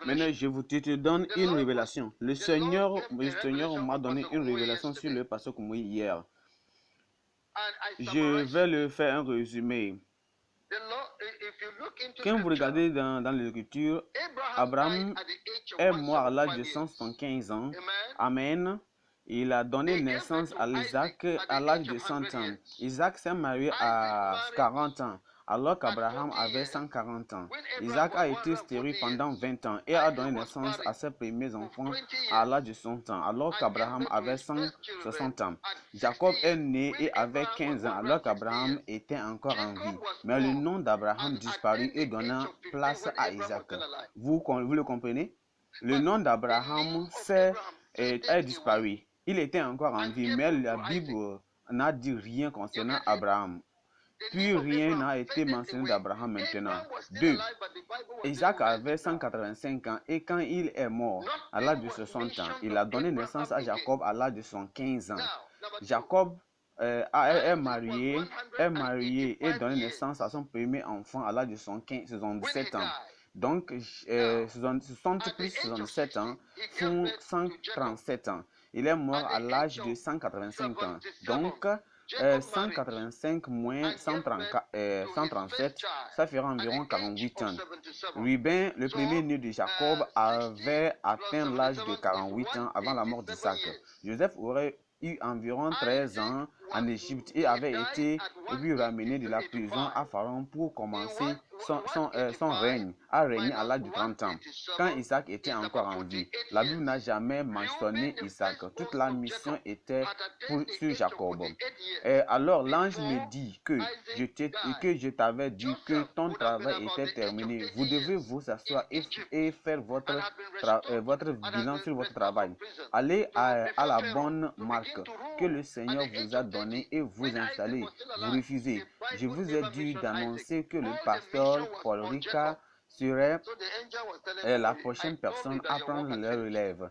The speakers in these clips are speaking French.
Maintenant, je te donne une révélation. Le Seigneur m'a donné une révélation sur le pasteur Koumoui hier. Je vais le faire un résumé. Quand vous regardez dans l'Écriture, Abraham est mort à l'âge de 175 ans. Amen. Il a donné naissance à Isaac à l'âge de 100 ans. Isaac s'est marié à 40 ans, alors qu'Abraham avait 140 ans. Isaac a été stérile pendant 20 ans et a donné naissance à ses premiers enfants à l'âge de 100 ans, alors qu'Abraham avait 160 ans. Jacob est né et avait 15 ans, alors qu'Abraham était encore en vie. Mais le nom d'Abraham disparut et donna place à Isaac. Vous le comprenez? Le nom d'Abraham est disparu. Il était encore en vie, mais la Bible n'a dit rien concernant Abraham. Puis rien n'a été mentionné d'Abraham maintenant. 2. Isaac avait 185 ans et quand il est mort à l'âge de 60 ans, il a donné naissance à Jacob à l'âge de 115 ans. Jacob est marié et donné naissance à son premier enfant à l'âge de 77 ans. Donc, 60 plus 77 ans font 137 ans. Il est mort à l'âge de 185 ans. Donc, 185 moins 137, ça fera environ 48 ans. Ruben, le premier-né de Jacob, avait atteint l'âge de 48 ans avant la mort d'Isaac. Joseph aurait eu environ 13 ans en Égypte et avait été ramené de la prison à Pharaon pour commencer son règne, à régner à l'âge de 30 ans, quand Isaac était encore en vie. La Bible n'a jamais mentionné Isaac. Toute la mission était sur Jacob. Alors l'ange me dit que je t'avais dit que ton travail était terminé. Vous devez vous asseoir et faire votre bilan sur votre travail. Allez à la bonne marque que le Seigneur vous a donnée et vous installez. Vous refusez. Je vous ai dit d'annoncer que le pasteur Paul Ricard serait la prochaine personne à prendre le relève.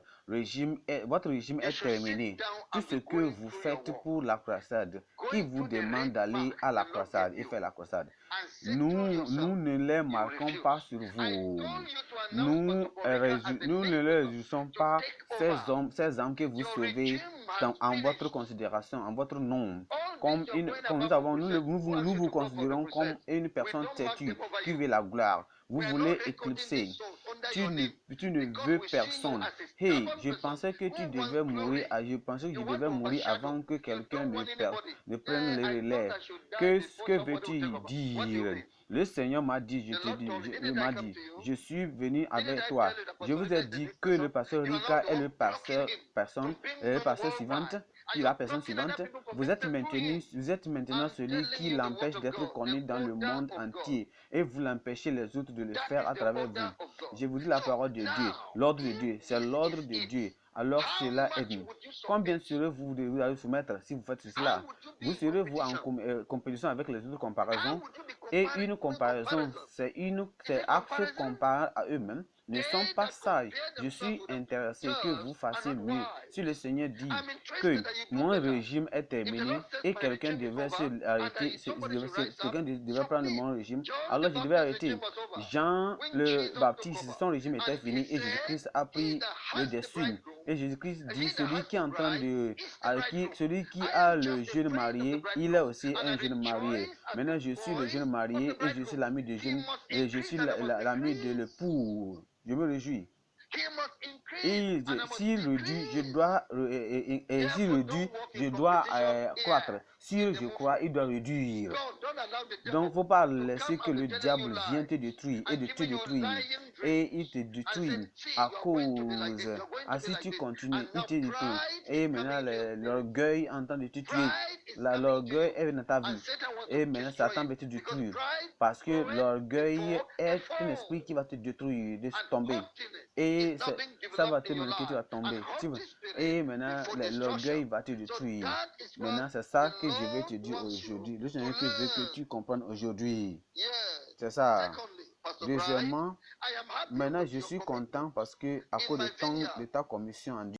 Votre régime est terminé. Tout ce que vous faites pour la croisade, qui vous demande d'aller à la croisade et faire la croisade. Nous ne les marquons pas sur vous. Nous ne les réjouissons pas ces hommes que vous sauvez en votre considération, en votre nom. Nous vous considérons comme une personne têtue qui veut la gloire. Vous voulez éclipser. Tu ne veux personne. Hey, je pensais que tu devais mourir. Je pensais que je devais mourir avant que quelqu'un ne prenne le relais. Que veux-tu dire? Le Seigneur m'a dit, je suis venu avec toi. Je vous ai dit que le pasteur Ricard est le pasteur suivante. La personne suivante, vous êtes maintenant celui qui l'empêche d'être connu dans le monde entier et vous l'empêchez les autres de le faire à travers vous. Je vous dis la parole de Dieu, l'ordre de Dieu, c'est l'ordre de Dieu. Alors cela est dit. Combien serez-vous de vous soumettre si vous faites cela? Vous serez-vous en compétition avec les autres comparaisons? Et une comparaison, c'est à se comparer à eux-mêmes. Ne sont pas sages. Je suis intéressé que vous fassiez mieux. Si le Seigneur dit que mon régime est terminé et quelqu'un devait arrêter, quelqu'un devait prendre mon régime, alors je devais arrêter. Jean le Baptiste, son régime était fini et Jésus-Christ a pris le dessus. Et Jésus-Christ dit, celui qui a le jeune marié, il est aussi un jeune marié. Maintenant, je suis le jeune marié et je suis l'ami de jeune, et je suis l'ami de l'époux. Je me réjouis. Et s'il réduit, je dois croître. Si je crois, il doit réduire. Donc, il ne faut pas laisser que le diable vienne te détruire et de te détruire. Et il te détruit à cause. Si tu continues, il te détruit. Et maintenant, l'orgueil entend de te tuer. L'orgueil est dans ta vie. Et maintenant, Satan va te détruire. Parce que l'orgueil est un esprit qui va te détruire, de tomber. Et ça va te mener que tu vas tomber. Et maintenant, l'orgueil va te détruire. Maintenant, c'est ça que je vais te dire aujourd'hui. Le Seigneur que veut que tu comprennes aujourd'hui. C'est ça. Deuxièmement, maintenant, je suis content parce que à cause de ta commission en